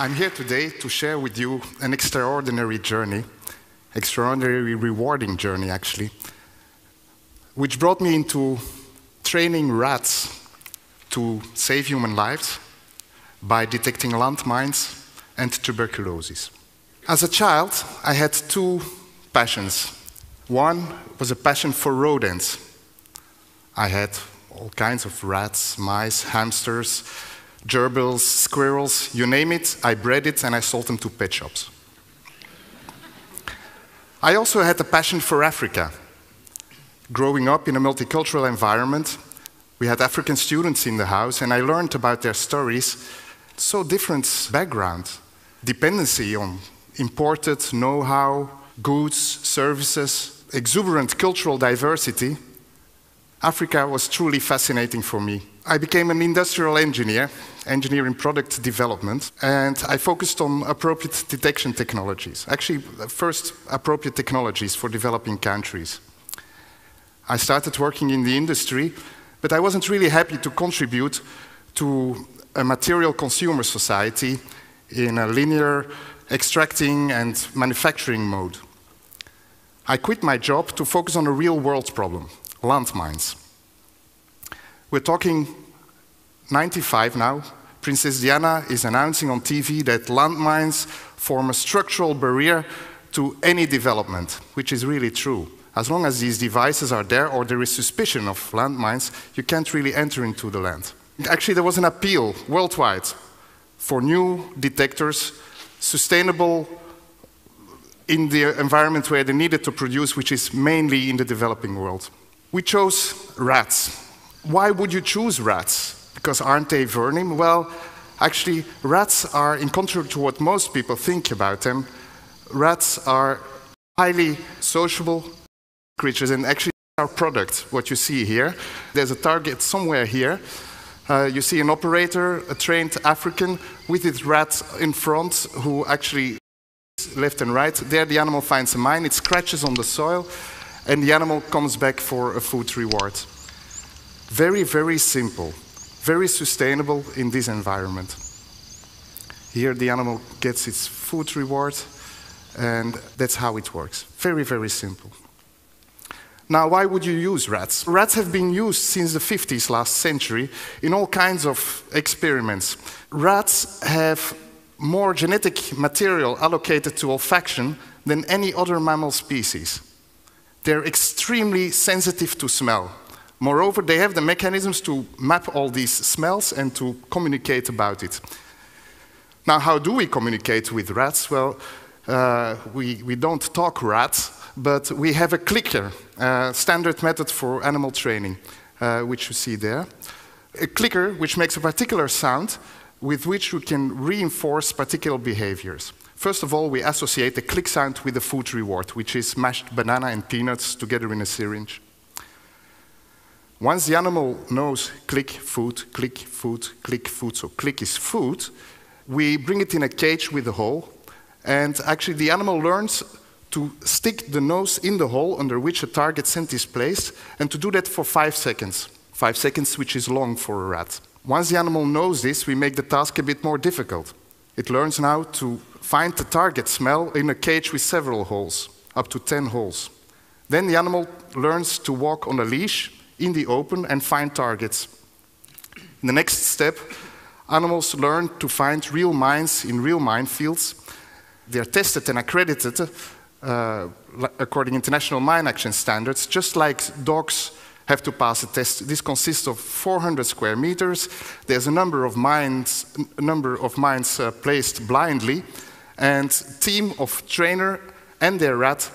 I'm here today to share with you an extraordinary journey, extraordinarily rewarding journey actually, which brought me into training rats to save human lives by detecting landmines and tuberculosis. As a child, I had two passions. One was a passion for rodents. I had all kinds of rats, mice, hamsters, gerbils, squirrels, you name it, I bred it and I sold them to pet shops. I also had a passion for Africa. Growing up in a multicultural environment, we had African students in the house and I learned about their stories. So different background, dependency on imported know-how, goods, services, exuberant cultural diversity. Africa was truly fascinating for me. I became an industrial engineer, engineering product development, and I focused on appropriate detection technologies. Actually, first appropriate technologies for developing countries. I started working in the industry, but I wasn't really happy to contribute to a material consumer society in a linear extracting and manufacturing mode. I quit my job to focus on a real-world problem, landmines. We're talking 95 now. Princess Diana is announcing on TV that landmines form a structural barrier to any development, which is really true. As long as these devices are there or there is suspicion of landmines, you can't really enter into the land. Actually, there was an appeal worldwide for new detectors, sustainable in the environment where they needed to produce, which is mainly in the developing world. We chose rats. Why would you choose rats? Because aren't they vermin? Well, actually, rats are, in contrary to what most people think about them, rats are highly sociable creatures, and actually our product, what you see here, there's a target somewhere here. You see an operator, a trained African, with his rat in front, who actually left and right. There the animal finds a mine, it scratches on the soil, and the animal comes back for a food reward. Very, very simple, very sustainable in this environment. Here the animal gets its food reward, and that's how it works. Very, very simple. Now, why would you use rats? Rats have been used since the 50s last century in all kinds of experiments. Rats have more genetic material allocated to olfaction than any other mammal species. They're extremely sensitive to smell. Moreover, they have the mechanisms to map all these smells and to communicate about it. Now, how do we communicate with rats? Well, we don't talk rats, but we have a clicker, standard method for animal training, which you see there. A clicker which makes a particular sound with which we can reinforce particular behaviors. First of all, we associate the click sound with the food reward, which is mashed banana and peanuts together in a syringe. Once the animal knows click, food, so click is food, we bring it in a cage with a hole, and actually the animal learns to stick the nose in the hole under which a target scent is placed, and to do that for 5 seconds. 5 seconds, which is long for a rat. Once the animal knows this, we make the task a bit more difficult. It learns now to find the target smell in a cage with several holes, up to 10 holes. Then the animal learns to walk on a leash in the open and find targets. In the next step, animals learn to find real mines in real minefields. They are tested and accredited according to international mine action standards, just like dogs have to pass a test. This consists of 400 square meters. There's a number of mines placed blindly, and a team of trainer and their rat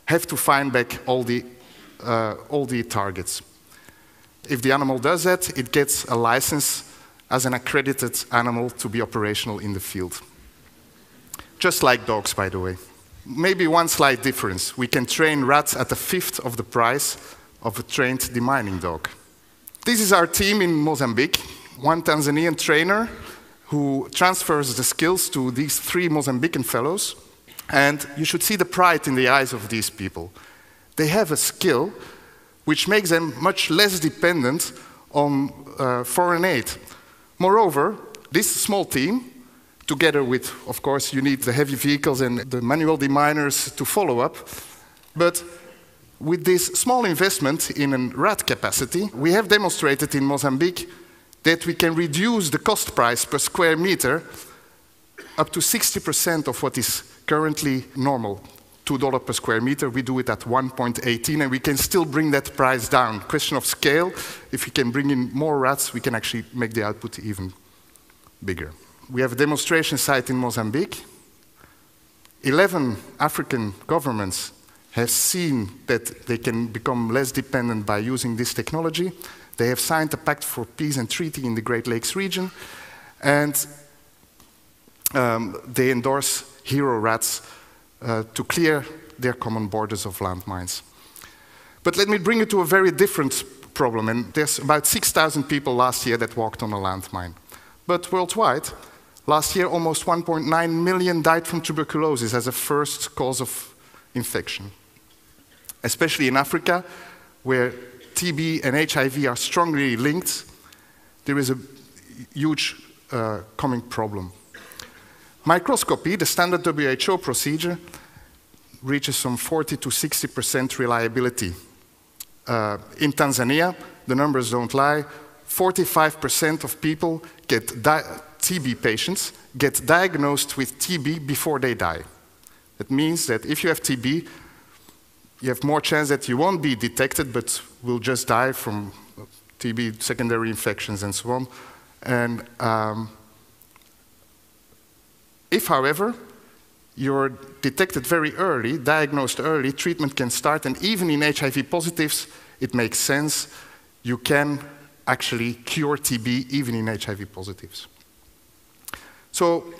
have to find back all the targets. If the animal does that, it gets a license as an accredited animal to be operational in the field. Just like dogs, by the way. Maybe one slight difference. We can train rats at a fifth of the price of a trained demining dog. This is our team in Mozambique. One Tanzanian trainer who transfers the skills to these 3 Mozambican fellows. And you should see the pride in the eyes of these people. They have a skill which makes them much less dependent on foreign aid. Moreover, this small team Together with, of course, you need the heavy vehicles and the manual deminers to follow up. But with this small investment in a rat capacity, we have demonstrated in Mozambique that we can reduce the cost price per square meter up to 60% of what is currently normal. $2 per square meter, we do it at 1.18, and we can still bring that price down. Question of scale, if we can bring in more rats, we can actually make the output even bigger. We have a demonstration site in Mozambique. 11 African governments have seen that they can become less dependent by using this technology. They have signed a pact for peace and treaty in the Great Lakes region, and they endorse hero rats to clear their common borders of landmines. But let me bring you to a very different problem, and there's about 6,000 people last year that walked on a landmine. But worldwide, last year almost 1.9 million died from tuberculosis as a first cause of infection. Especially in Africa, where TB and HIV are strongly linked, there is a huge coming problem. Microscopy, the standard WHO procedure, reaches some 40 to 60% reliability. In Tanzania, the numbers don't lie, 45% of people TB patients get diagnosed with TB before they die. That means that if you have TB, you have more chance that you won't be detected, but will just die from TB, secondary infections, and so on. And if, however, you're detected very early, diagnosed early, treatment can start, and even in HIV positives, it makes sense. You can actually cure TB even in HIV positives. So,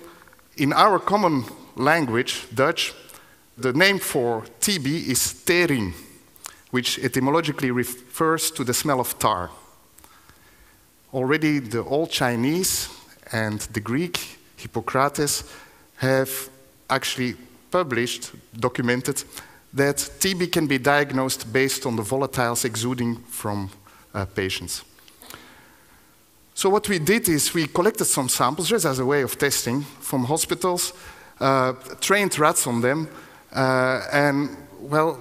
in our common language, Dutch, the name for TB is tering, which etymologically refers to the smell of tar. Already the old Chinese and the Greek, Hippocrates, have actually published, documented, that TB can be diagnosed based on the volatiles exuding from patients. So what we did is we collected some samples, just as a way of testing, from hospitals, trained rats on them, and, well,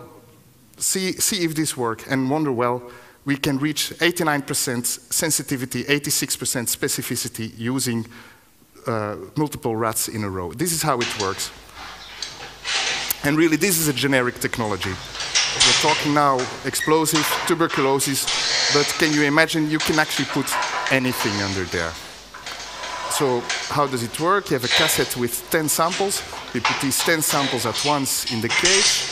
see if this works, and wonder, well, we can reach 89% sensitivity, 86% specificity using multiple rats in a row. This is how it works. And really, this is a generic technology. We're talking now explosive, tuberculosis, but can you imagine you can actually put anything under there. So how does it work? You have a cassette with 10 samples. We put these 10 samples at once in the cage.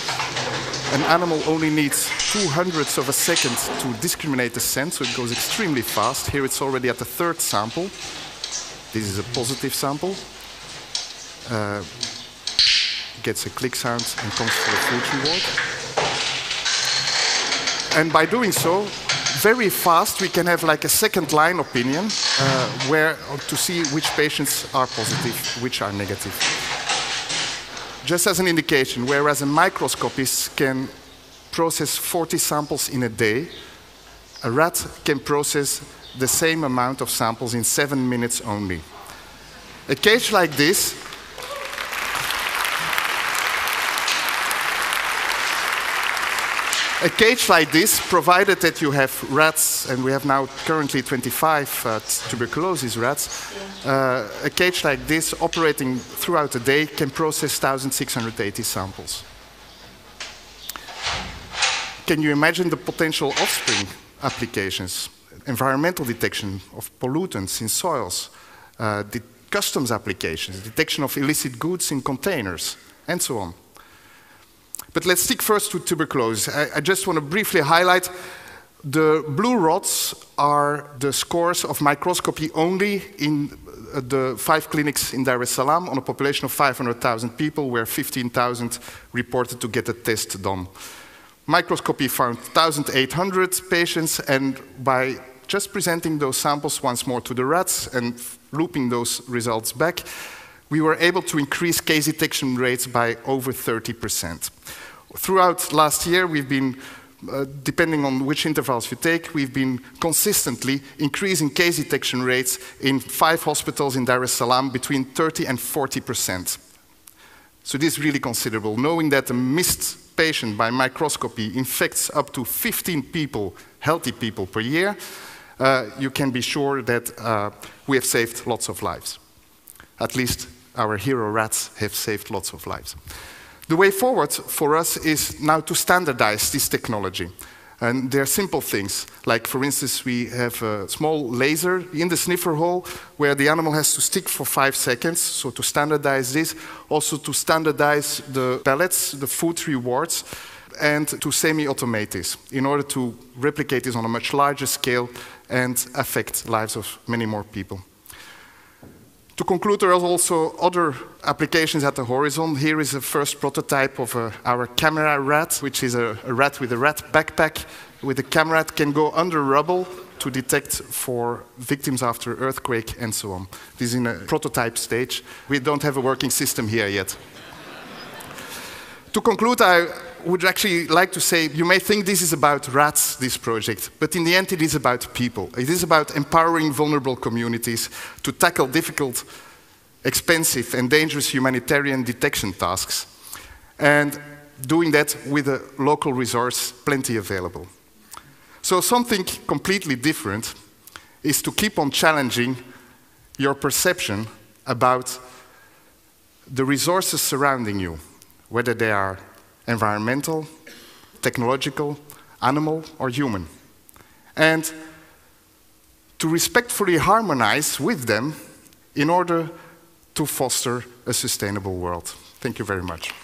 An animal only needs 200ths of a second to discriminate the scent, so it goes extremely fast. Here it's already at the third sample. This is a positive sample. Gets a click sound and comes for a food reward. And by doing so, very fast, we can have like a second line opinion where to see which patients are positive, which are negative. Just as an indication, whereas a microscopist can process 40 samples in a day, a rat can process the same amount of samples in 7 minutes only. A cage like this provided that you have rats, and we have now currently 25 tuberculosis rats, a cage like this operating throughout the day can process 1,680 samples. Can you imagine the potential offspring applications? Environmental detection of pollutants in soils, the customs applications, detection of illicit goods in containers, and so on. But let's stick first to tuberculosis. I just want to briefly highlight the blue rods are the scores of microscopy only in the 5 clinics in Dar es Salaam on a population of 500,000 people, where 15,000 reported to get a test done. Microscopy found 1,800 patients, and by just presenting those samples once more to the rats and looping those results back, we were able to increase case detection rates by over 30%. Throughout last year, we've been depending on which intervals you take, we've been consistently increasing case detection rates in 5 hospitals in Dar es Salaam between 30 and 40%. So this is really considerable. Knowing that a missed patient by microscopy infects up to 15 people, healthy people per year, you can be sure that we have saved lots of lives. At least our hero rats have saved lots of lives. The way forward for us is now to standardize this technology. And there are simple things, like for instance, we have a small laser in the sniffer hole where the animal has to stick for 5 seconds, so to standardize this, also to standardize the pellets, the food rewards, and to semi-automate this in order to replicate this on a much larger scale and affect lives of many more people. To conclude, there are also other applications at the horizon. Here is a first prototype of our camera rat, which is a rat with a rat backpack. With a camera, it can go under rubble to detect for victims after earthquake and so on. This is in a prototype stage. We don't have a working system here yet. To conclude, I would actually like to say, you may think this is about rats, this project, but in the end it is about people. It is about empowering vulnerable communities to tackle difficult, expensive and dangerous humanitarian detection tasks, and doing that with a local resource plenty available. So something completely different is to keep on challenging your perception about the resources surrounding you, whether they are environmental, technological, animal, or human. And to respectfully harmonize with them in order to foster a sustainable world. Thank you very much.